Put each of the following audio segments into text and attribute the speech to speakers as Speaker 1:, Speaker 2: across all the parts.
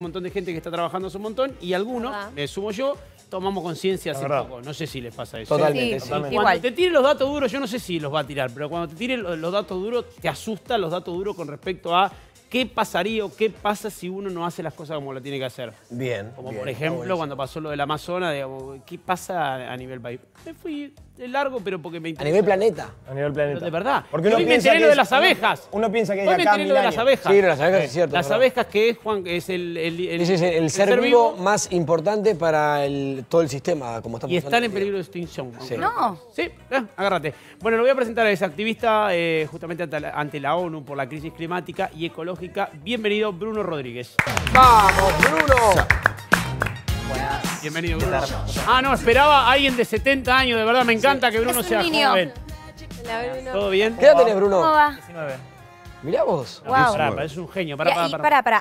Speaker 1: Un montón de gente que está trabajando hace un montón y algunos, me sumo yo, tomamos conciencia hace poco. No sé si les pasa eso.
Speaker 2: Totalmente.
Speaker 3: Sí,
Speaker 1: Cuando
Speaker 3: igual.
Speaker 1: te tiren los datos duros, yo no sé si los va a tirar, pero cuando te tiren los datos duros, te asustan los datos duros con respecto a qué pasaría o qué pasa si uno no hace las cosas como lo tiene que hacer.
Speaker 2: Bien.
Speaker 1: Como
Speaker 2: bien,
Speaker 1: por ejemplo, cuando pasó lo del Amazonas, digamos, ¿qué pasa a nivel país? Me fui de largo, pero porque me
Speaker 2: A
Speaker 1: interesa.
Speaker 2: nivel planeta.
Speaker 4: A nivel planeta.
Speaker 1: Pero de verdad.
Speaker 4: Porque
Speaker 1: Hoy
Speaker 4: uno
Speaker 1: me
Speaker 4: piensa
Speaker 1: enteré
Speaker 4: que
Speaker 1: lo de
Speaker 4: es-
Speaker 1: las abejas.
Speaker 4: Uno piensa que es
Speaker 1: Hoy
Speaker 4: de
Speaker 1: me
Speaker 4: acá a
Speaker 1: enteré
Speaker 4: mil
Speaker 1: lo de las
Speaker 4: años.
Speaker 1: abejas.
Speaker 2: Sí, las abejas, es cierto.
Speaker 1: Las
Speaker 2: es verdad.
Speaker 1: abejas que es, Juan, es
Speaker 2: Ese es el ser vivo más importante para todo el sistema, como estamos
Speaker 1: y están en
Speaker 2: hablando.
Speaker 1: peligro de extinción.
Speaker 2: Sí.
Speaker 3: No.
Speaker 1: Sí, agárrate. Bueno, lo voy a presentar a ese activista justamente ante la ONU por la crisis climática y ecológica. Bienvenido, Bruno Rodríguez.
Speaker 2: ¡Vamos, Bruno!
Speaker 1: Bienvenido, Bruno. Ah, no, esperaba a alguien de 70 años, de verdad. Me encanta que Bruno
Speaker 3: Es un
Speaker 1: sea
Speaker 3: niño.
Speaker 1: joven. ¿Todo bien?
Speaker 2: ¿Qué edad tenés, Bruno?
Speaker 3: ¿Cómo va?
Speaker 4: 19.
Speaker 2: Mirá vos.
Speaker 3: Wow.
Speaker 1: Pará, es un genio.
Speaker 3: Y
Speaker 1: Pará.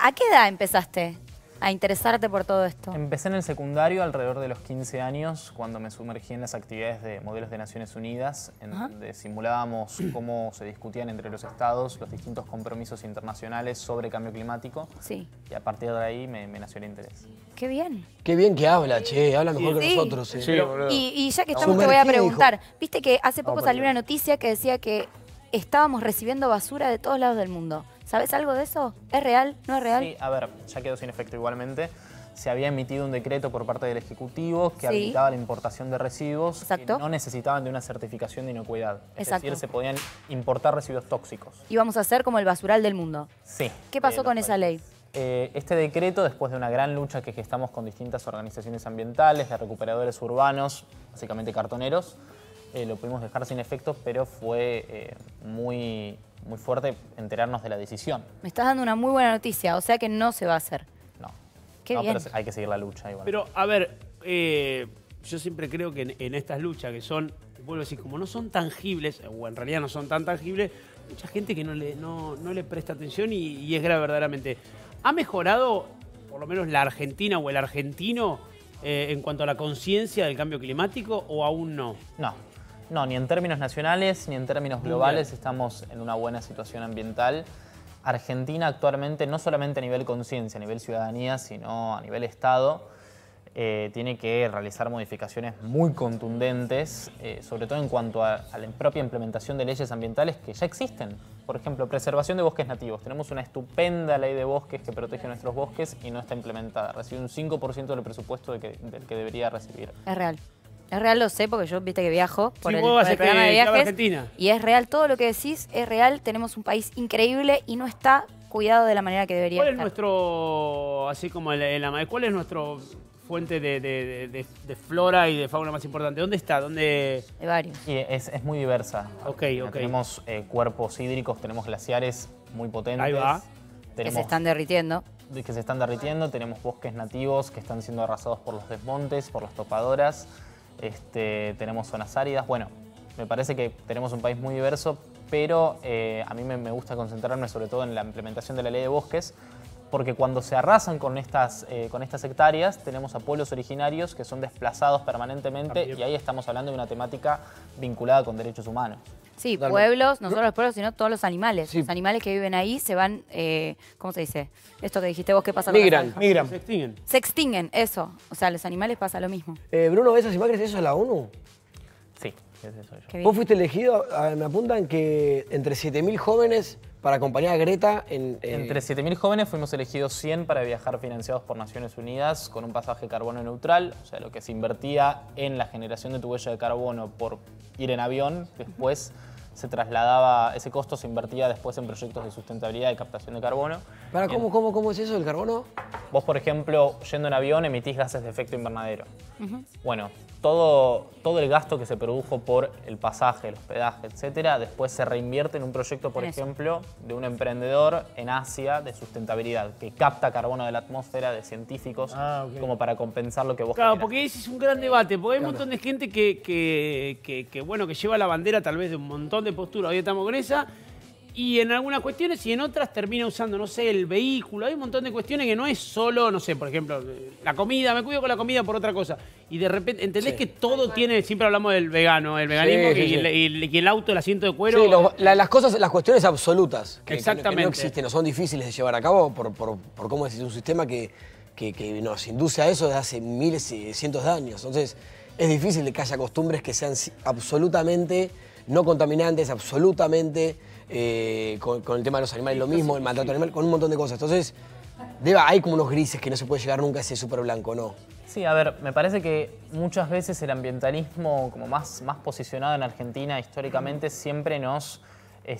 Speaker 3: ¿a qué edad empezaste a interesarte por todo esto?
Speaker 4: Empecé en el secundario alrededor de los 15 años, cuando me sumergí en las actividades de modelos de Naciones Unidas, en donde simulábamos cómo se discutían entre los estados los distintos compromisos internacionales sobre cambio climático.
Speaker 3: Sí.
Speaker 4: Y a partir de ahí me nació el interés.
Speaker 3: Qué bien.
Speaker 2: Qué bien que habla, che. Habla mejor que
Speaker 3: Sí.
Speaker 2: nosotros.
Speaker 3: Y ya que estamos, te voy a
Speaker 2: Sumergido,
Speaker 3: preguntar. Viste que hace poco salió una noticia que decía que estábamos recibiendo basura de todos lados del mundo. ¿Sabes algo de eso? ¿Es real? ¿No es real?
Speaker 4: Sí, a ver, ya quedó sin efecto igualmente. Se había emitido un decreto por parte del Ejecutivo que
Speaker 3: Sí.
Speaker 4: habilitaba la importación de residuos
Speaker 3: Exacto.
Speaker 4: que no necesitaban de una certificación de inocuidad. Es
Speaker 3: Exacto.
Speaker 4: decir, se podían importar residuos tóxicos.
Speaker 3: Y vamos a ser como el basural del mundo.
Speaker 4: Sí.
Speaker 3: ¿Qué pasó con esa ley?
Speaker 4: Este decreto, después de una gran lucha que gestamos con distintas organizaciones ambientales, de recuperadores urbanos, básicamente cartoneros, lo pudimos dejar sin efecto, pero fue muy fuerte enterarnos de la decisión.
Speaker 3: Me estás dando una muy buena noticia, o sea que no se va a hacer.
Speaker 4: No.
Speaker 3: Qué
Speaker 4: No,
Speaker 3: bien.
Speaker 4: pero hay que seguir la lucha igual.
Speaker 1: Pero, a ver, yo siempre creo que en estas luchas que son, vuelvo a decir, como no son tangibles, o en realidad no son tan tangibles, mucha gente que no le presta atención y es grave verdaderamente. ¿Ha mejorado, por lo menos, la Argentina o el argentino en cuanto a la conciencia del cambio climático o aún no?
Speaker 4: No, ni en términos nacionales ni en términos globales estamos en una buena situación ambiental. Argentina actualmente, no solamente a nivel conciencia, a nivel ciudadanía, sino a nivel Estado, tiene que realizar modificaciones muy contundentes, sobre todo en cuanto a la propia implementación de leyes ambientales que ya existen. Por ejemplo, preservación de bosques nativos. Tenemos una estupenda ley de bosques que protege nuestros bosques y no está implementada. Recibe un 5% del presupuesto del que debería recibir.
Speaker 3: Es real. Es real, lo sé, porque yo viste que viajo por
Speaker 1: Sí,
Speaker 3: el,
Speaker 1: vos
Speaker 3: por el
Speaker 1: haces
Speaker 3: programa de
Speaker 1: que Clave
Speaker 3: viajes.
Speaker 1: Argentina.
Speaker 3: Y es real, todo lo que decís es real. Tenemos un país increíble y no está cuidado de la manera que debería
Speaker 1: ¿Cuál es
Speaker 3: estar.
Speaker 1: nuestro, así como cuál es nuestro fuente de flora y de fauna más importante? ¿Dónde está? ¿Dónde?
Speaker 3: De varios.
Speaker 4: Y es muy diversa.
Speaker 1: Ok.
Speaker 4: Tenemos cuerpos hídricos, tenemos glaciares muy potentes.
Speaker 1: Ahí va.
Speaker 3: Que se están derritiendo.
Speaker 4: Que se están derritiendo, tenemos bosques nativos que están siendo arrasados por los desmontes, por las topadoras, tenemos zonas áridas. Bueno, me parece que tenemos un país muy diverso, pero a mí me gusta concentrarme sobre todo en la implementación de la ley de bosques, porque cuando se arrasan con estas hectáreas, tenemos a pueblos originarios que son desplazados permanentemente.
Speaker 1: También.
Speaker 4: Y ahí estamos hablando de una temática vinculada con derechos humanos.
Speaker 3: Sí,
Speaker 2: Totalmente.
Speaker 3: pueblos, no solo los pueblos, sino todos los animales.
Speaker 2: Sí.
Speaker 3: Los animales que viven ahí se van, ¿cómo se dice? Esto que dijiste vos, ¿qué pasa con las
Speaker 2: Migran.
Speaker 3: abejas?
Speaker 4: Migran.
Speaker 1: Se extinguen.
Speaker 3: Se extinguen, eso. O sea, los animales pasa lo mismo.
Speaker 2: Bruno, ¿esas imágenes eso es la ONU?
Speaker 4: Sí, ese soy yo.
Speaker 3: Qué bien.
Speaker 2: Vos fuiste elegido, me apuntan que entre 7.000 jóvenes para acompañar a Greta en...
Speaker 4: Entre 7.000 jóvenes fuimos elegidos 100 para viajar financiados por Naciones Unidas con un pasaje carbono neutral, o sea, lo que se invertía en la generación de tu huella de carbono por ir en avión, después se trasladaba, ese costo se invertía después en proyectos de sustentabilidad y captación de carbono.
Speaker 2: Para, ¿cómo es eso del carbono?
Speaker 4: Vos, por ejemplo, yendo en avión emitís gases de efecto invernadero. Bueno, todo el gasto que se produjo por el pasaje, el hospedaje, etcétera, después se reinvierte en un proyecto, por
Speaker 3: En eso.
Speaker 4: ejemplo, de un emprendedor en Asia de sustentabilidad, que capta carbono de la atmósfera, de científicos, como para compensar lo que vos
Speaker 1: Claro,
Speaker 4: generás.
Speaker 1: porque ese es un gran debate, porque hay un montón de gente que lleva la bandera tal vez de un montón de posturas, hoy estamos con esa, Y en algunas cuestiones y en otras termina usando, no sé, el vehículo. Hay un montón de cuestiones que no es solo, no sé, por ejemplo, la comida, me cuido con la comida por otra cosa. Y de repente, ¿entendés que todo tiene, siempre hablamos del vegano, el veganismo, y el auto, el asiento de cuero?
Speaker 2: Sí, las cosas, las cuestiones absolutas que
Speaker 1: Exactamente.
Speaker 2: no existen o son difíciles de llevar a cabo por cómo es un sistema que nos induce a eso desde hace miles y cientos de años. Entonces, es difícil de que haya costumbres que sean absolutamente no contaminantes, absolutamente con el tema de los animales, lo mismo, el maltrato animal, con un montón de cosas. Entonces, hay como unos grises que no se puede llegar nunca a ese súper blanco, ¿no?
Speaker 4: Sí, a ver, me parece que muchas veces el ambientalismo como más posicionado en Argentina históricamente siempre nos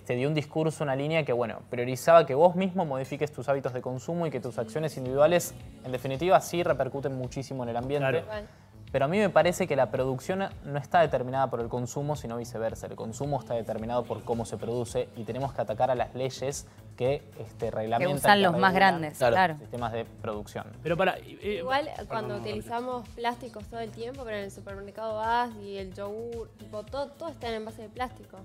Speaker 4: dio un discurso, una línea que, bueno, priorizaba que vos mismo modifiques tus hábitos de consumo y que tus acciones individuales, en definitiva, sí repercuten muchísimo en el ambiente.
Speaker 1: Claro.
Speaker 4: Pero a mí me parece que la producción no está determinada por el consumo, sino viceversa. El consumo está determinado por cómo se produce y tenemos que atacar a las leyes que reglamentan.
Speaker 3: Que usan los más grandes, claro.
Speaker 4: Sistemas de producción.
Speaker 1: Pero
Speaker 5: Igual cuando utilizamos plásticos todo el tiempo, pero en el supermercado vas y el yogur, tipo, todo está en base de plástico.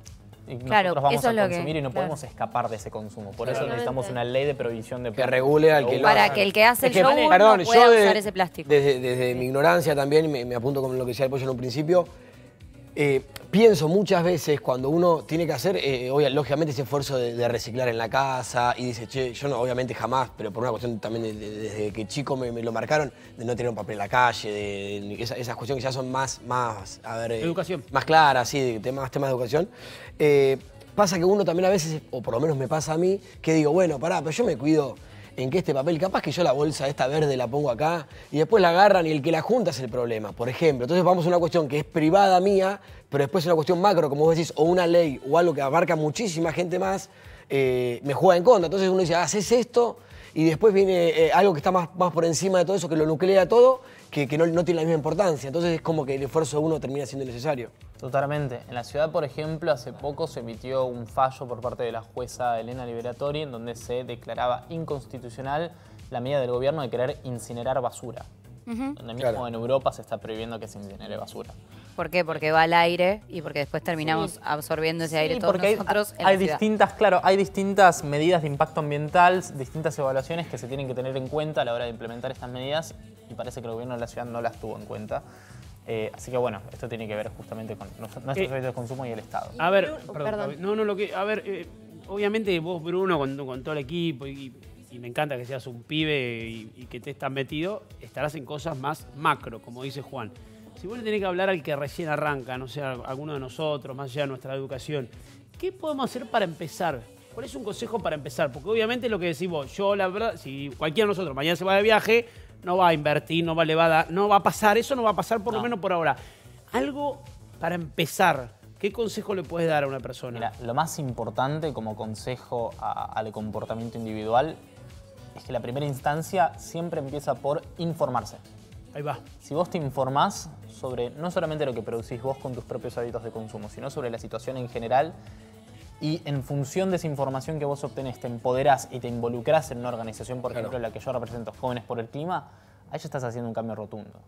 Speaker 4: Y
Speaker 3: claro,
Speaker 4: nosotros vamos
Speaker 3: eso
Speaker 4: a
Speaker 3: es lo
Speaker 4: consumir
Speaker 3: que,
Speaker 4: y no
Speaker 3: claro,
Speaker 4: podemos escapar de ese consumo. Por eso
Speaker 5: Claramente.
Speaker 4: necesitamos una ley de prohibición de
Speaker 2: Que
Speaker 4: plástico.
Speaker 2: regule al que lo
Speaker 3: Para
Speaker 2: haga.
Speaker 3: que el que hace el
Speaker 2: Es que,
Speaker 3: yogur
Speaker 2: perdón,
Speaker 3: no pueda
Speaker 2: yo
Speaker 3: usar ese plástico.
Speaker 2: Desde mi ignorancia también, me apunto con lo que decía el Pollo en un principio, pienso muchas veces cuando uno tiene que hacer, lógicamente ese esfuerzo de reciclar en la casa y dice, che, yo no, obviamente jamás, pero por una cuestión también desde que chico me lo marcaron, de no tener un papel en la calle, esas cuestiones que ya son más
Speaker 1: Educación.
Speaker 2: más claras, sí, de temas de educación. Pasa que uno también a veces, o por lo menos me pasa a mí, que digo, bueno, pará, pero yo me cuido en que este papel, capaz que yo la bolsa esta verde la pongo acá y después la agarran y el que la junta es el problema, por ejemplo. Entonces vamos a una cuestión que es privada mía, pero después una cuestión macro, como vos decís, o una ley o algo que abarca muchísima gente más, me juega en contra. Entonces uno dice, haces esto y después viene algo que está más por encima de todo eso, que lo nuclea todo, que no tiene la misma importancia. Entonces es como que el esfuerzo de uno termina siendo innecesario.
Speaker 4: Totalmente. En la ciudad, por ejemplo, hace poco se emitió un fallo por parte de la jueza Elena Liberatori en donde se declaraba inconstitucional la medida del gobierno de querer incinerar basura. Donde mismo en Europa se está prohibiendo que se incinere basura.
Speaker 3: ¿Por qué? Porque va al aire y porque después terminamos absorbiendo ese aire todos
Speaker 4: porque
Speaker 3: nosotros en
Speaker 4: hay
Speaker 3: la ciudad.
Speaker 4: distintas, claro, hay distintas medidas de impacto ambiental, distintas evaluaciones que se tienen que tener en cuenta a la hora de implementar estas medidas y parece que el gobierno de la ciudad no las tuvo en cuenta. Así que bueno, esto tiene que ver justamente con nuestros hábitos de consumo y el Estado.
Speaker 1: A ver,
Speaker 5: Perdón.
Speaker 1: obviamente vos, Bruno, con todo el equipo y me encanta que seas un pibe y que estés tan metido, estarás en cosas más macro, como dice Juan. Si vos le tenés que hablar al que recién arranca, no sé, a alguno de nosotros, más allá de nuestra educación, ¿qué podemos hacer para empezar? ¿Cuál es un consejo para empezar? Porque obviamente lo que decís vos, yo la verdad, si cualquiera de nosotros mañana se va de viaje, no va a invertir, no va a pasar, eso no va a pasar por lo menos por ahora. Algo para empezar, ¿qué consejo le puedes dar a una persona?
Speaker 4: Mira, lo más importante como consejo al comportamiento individual es que la primera instancia siempre empieza por informarse.
Speaker 1: Ahí va.
Speaker 4: Si vos te informás sobre no solamente lo que producís vos con tus propios hábitos de consumo, sino sobre la situación en general, y en función de esa información que vos obtenés, te empoderás y te involucrás en una organización, por ejemplo, en la que yo represento, Jóvenes por el Clima, ahí ya estás haciendo un cambio rotundo.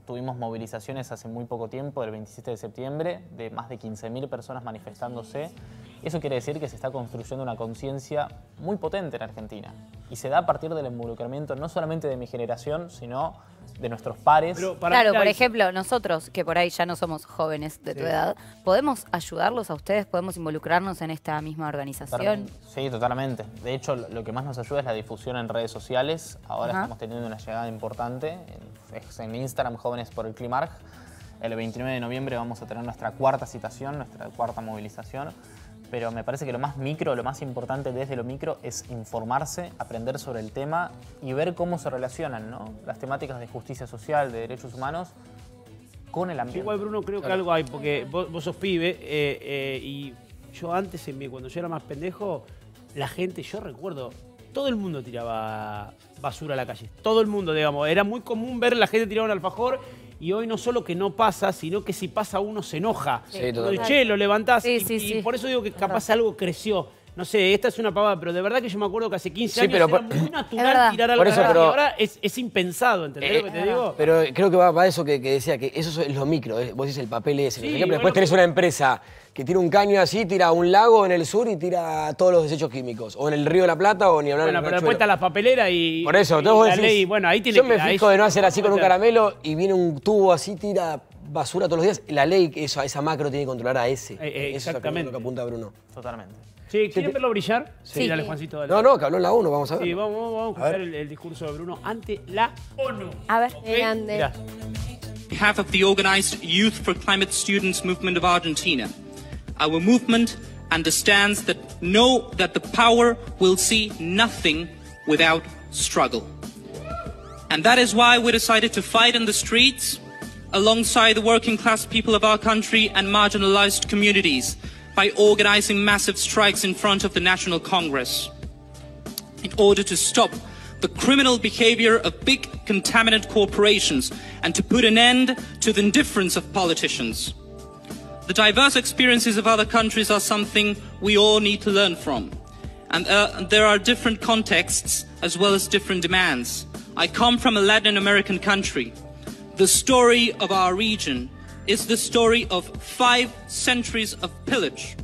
Speaker 4: Tuvimos movilizaciones hace muy poco tiempo, el 27 de septiembre, de más de 15.000 personas manifestándose. Eso quiere decir que se está construyendo una conciencia muy potente en Argentina. Y se da a partir del involucramiento no solamente de mi generación, sino de nuestros pares.
Speaker 3: Claro, por ejemplo, nosotros, que por ahí ya no somos jóvenes de tu edad, ¿podemos ayudarlos a ustedes? ¿Podemos involucrarnos en esta misma organización?
Speaker 4: Sí, totalmente. De hecho, lo que más nos ayuda es la difusión en redes sociales. Ahora estamos teniendo una llegada importante. En Instagram, Jóvenes por el Climarg. El 29 de noviembre vamos a tener nuestra cuarta citación, nuestra cuarta movilización. Pero me parece que lo más micro, lo más importante desde lo micro es informarse, aprender sobre el tema y ver cómo se relacionan, ¿no?, las temáticas de justicia social, de derechos humanos, con el ambiente.
Speaker 1: Igual, Bruno, creo que algo hay, porque vos sos pibe y yo antes, cuando yo era más pendejo, la gente, yo recuerdo, todo el mundo tiraba basura a la calle. Todo el mundo, digamos. Era muy común ver la gente tirar un alfajor. Y hoy no solo que no pasa, sino que si pasa uno se enoja.
Speaker 2: Sí, totalmente.
Speaker 1: Che, lo levantás.
Speaker 3: Sí,
Speaker 1: y
Speaker 3: sí.
Speaker 1: por eso digo que capaz algo creció. no sé, esta es una pavada, pero de verdad que yo me acuerdo que hace 15
Speaker 2: Sí,
Speaker 1: años
Speaker 2: pero
Speaker 1: era
Speaker 2: por-
Speaker 1: muy
Speaker 3: Es
Speaker 1: natural
Speaker 3: verdad.
Speaker 1: tirar algo
Speaker 2: Por eso,
Speaker 1: así,
Speaker 2: pero-
Speaker 1: y ahora es impensado, ¿entendés lo que te digo?
Speaker 2: Pero creo que va eso que decía, que eso es lo micro. Vos decís el papel ese, no
Speaker 1: Sí,
Speaker 2: sé qué, pero
Speaker 1: bueno,
Speaker 2: después tenés una empresa que tira un caño así, tira un lago en el sur y tira todos los desechos químicos. O en el río de la Plata o ni hablar
Speaker 1: Bueno,
Speaker 2: en el
Speaker 1: pero
Speaker 2: riachuelo.
Speaker 1: después está la papelera y,
Speaker 2: Por eso,
Speaker 1: y
Speaker 2: entonces vos
Speaker 1: la
Speaker 2: decís,
Speaker 1: ley, bueno, ahí tiene
Speaker 2: yo
Speaker 1: que...
Speaker 2: me
Speaker 1: ahí
Speaker 2: fijo de no hacer así con un
Speaker 1: meter.
Speaker 2: caramelo y viene un tubo así, tira basura todos los días. La ley, esa macro tiene que controlar a ese. Eso
Speaker 1: exactamente.
Speaker 2: es lo que apunta Bruno.
Speaker 4: Totalmente.
Speaker 1: Sí, ¿quieren verlo brillar?
Speaker 3: Sí.
Speaker 1: Dale, Juancito, dale.
Speaker 2: No, que habló en la 1, vamos a ver.
Speaker 1: Sí, vamos a escuchar el discurso de Bruno ante la ONU.
Speaker 3: A ver.
Speaker 5: Grande.
Speaker 1: Mirá.
Speaker 6: On behalf of the organized Youth for Climate Students movement of Argentina, our movement understands that the power will see nothing without struggle. And that is why we decided to fight in the streets alongside the working class people of our country and marginalized communities by organizing massive strikes in front of the National Congress in order to stop the criminal behavior of big contaminant corporations and to put an end to the indifference of politicians. The diverse experiences of other countries are something we all need to learn from. And there are different contexts as well as different demands. I come from a Latin American country. The story of our region is the story of 5 centuries of pillage.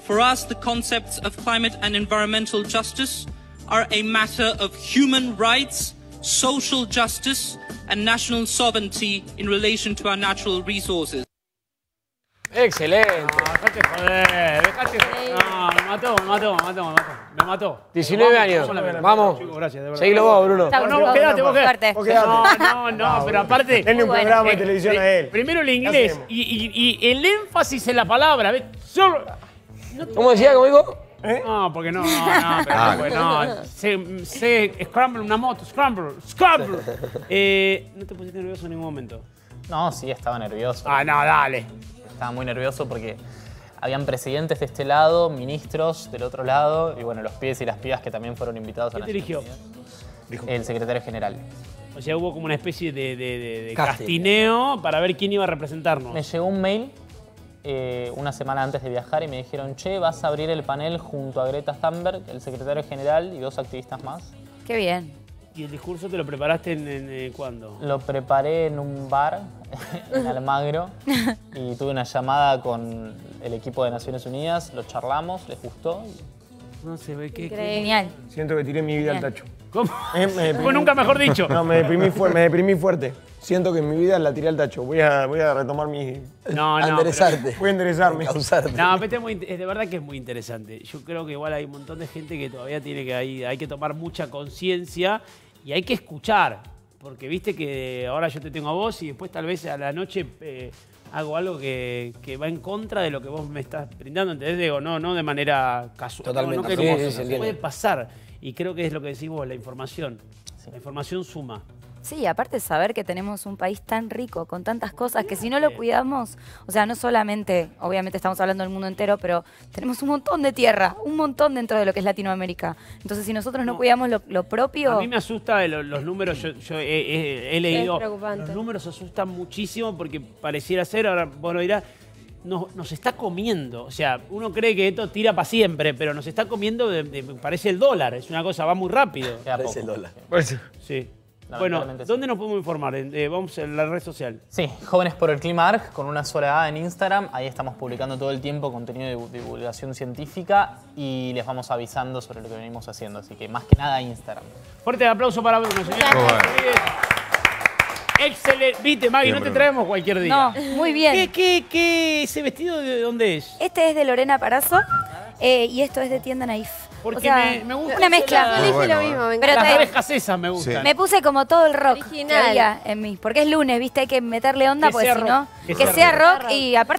Speaker 6: For us, the concepts of climate and environmental justice are a matter of human rights, social justice, and national sovereignty in relation to our natural resources.
Speaker 2: Excelente.
Speaker 1: Dejate joder, dejate joder. No, me mató.
Speaker 2: 19 años. Vamos.
Speaker 1: Chicos, gracias, de verdad.
Speaker 2: Seguilo vos, Bruno.
Speaker 3: Chau,
Speaker 1: No, vos quedate, vos
Speaker 3: Fuerte.
Speaker 1: quedate. No, pero aparte...
Speaker 7: Denle un
Speaker 3: Bueno.
Speaker 7: programa de televisión a él.
Speaker 1: Primero el
Speaker 7: ¿Qué
Speaker 1: inglés
Speaker 7: hacemos?
Speaker 1: y el énfasis en la palabra. ¿Ves? Solo...
Speaker 2: ¿Cómo decía? ¿Cómo digo?
Speaker 1: No, porque no, pero pues no. Sé scramble una moto, scramble. No te pusiste nervioso en ningún momento.
Speaker 4: No, sí, estaba nervioso.
Speaker 1: Ah, no, dale.
Speaker 4: Estaba muy nervioso porque habían presidentes de este lado, ministros del otro lado, y bueno, los pibes y las pibas que también fueron invitados a
Speaker 1: ¿Quién
Speaker 4: la
Speaker 1: dirigió?
Speaker 4: El secretario general.
Speaker 1: O sea, hubo como una especie de
Speaker 2: Casting.
Speaker 1: castineo para ver quién iba a representarnos.
Speaker 4: Me llegó un mail una semana antes de viajar y me dijeron, che, vas a abrir el panel junto a Greta Thunberg, el secretario general y 2 activistas más.
Speaker 3: Qué bien.
Speaker 1: ¿Y el discurso te lo preparaste en cuándo?
Speaker 4: Lo preparé en un bar en Almagro y tuve una llamada con el equipo de Naciones Unidas, lo charlamos, les gustó.
Speaker 1: No se ve qué.
Speaker 5: Increíble.
Speaker 3: Genial.
Speaker 7: Siento que tiré mi vida al
Speaker 3: Bien.
Speaker 7: tacho.
Speaker 1: ¿Cómo?
Speaker 7: Me deprimí.
Speaker 1: Fue nunca mejor dicho.
Speaker 7: No, me deprimí fuerte. Siento que mi vida la tiré al tacho. Voy a retomar mi...
Speaker 1: No,
Speaker 2: Enderezarte.
Speaker 7: Voy a enderezarme.
Speaker 2: Causarte.
Speaker 1: No, pero de verdad que es muy interesante. Yo creo que igual hay un montón de gente que todavía tiene que hay que tomar mucha conciencia y hay que escuchar. Porque viste que ahora yo te tengo a vos y después tal vez a la noche hago algo que va en contra de lo que vos me estás brindando, ¿entendés? Digo, no de manera casual.
Speaker 2: Totalmente.
Speaker 1: No, que
Speaker 2: Sí,
Speaker 1: como
Speaker 2: sí,
Speaker 1: se
Speaker 2: se entiende.
Speaker 1: puede pasar. Y creo que es lo que decís vos, la información. La información suma.
Speaker 3: Sí, aparte saber que tenemos un país tan rico, con tantas cosas, que si no lo cuidamos, o sea, no solamente, obviamente estamos hablando del mundo entero, pero tenemos un montón de tierra, un montón dentro de lo que es Latinoamérica. Entonces, si nosotros no cuidamos lo propio...
Speaker 1: A mí me asusta los números, yo he leído,
Speaker 5: preocupante.
Speaker 1: los números asustan muchísimo porque pareciera ser, ahora vos lo dirás, nos está comiendo. O sea, uno cree que esto tira para siempre, pero nos está comiendo, parece el dólar, es una cosa, va muy rápido.
Speaker 4: Queda
Speaker 2: Parece
Speaker 4: poco.
Speaker 2: el dólar.
Speaker 1: Sí. Bueno,
Speaker 4: Lamentablemente sí.
Speaker 1: ¿dónde nos podemos informar? Vamos a la red social.
Speaker 4: Sí, Jóvenes por el Clima ARG, con una sola A en Instagram. Ahí estamos publicando todo el tiempo contenido de divulgación científica y les vamos avisando sobre lo que venimos haciendo. Así que más que nada Instagram.
Speaker 1: Fuerte aplauso para Bruno, señor. Excelente. Viste, Maggie, no te traemos cualquier día.
Speaker 3: No, muy bien.
Speaker 1: ¿Qué ese vestido de dónde es?
Speaker 3: Este es de Lorena Parazo y esto es de Tienda Naif.
Speaker 1: Porque
Speaker 3: O sea,
Speaker 1: me gusta
Speaker 3: una
Speaker 1: eso,
Speaker 3: mezcla.
Speaker 5: Yo dije
Speaker 8: bueno,
Speaker 5: lo mismo, me
Speaker 3: Pero
Speaker 5: encanta.
Speaker 1: Las
Speaker 3: te-
Speaker 1: orejas esas me gustan.
Speaker 3: Me puse como todo el rock que
Speaker 5: Original.
Speaker 3: había en mí, porque es lunes, viste, hay que meterle onda,
Speaker 1: Que
Speaker 3: porque
Speaker 1: sea
Speaker 3: si
Speaker 1: rock,
Speaker 3: no,
Speaker 1: que
Speaker 3: que
Speaker 1: sea
Speaker 3: sea
Speaker 5: rock.
Speaker 3: rock y aparte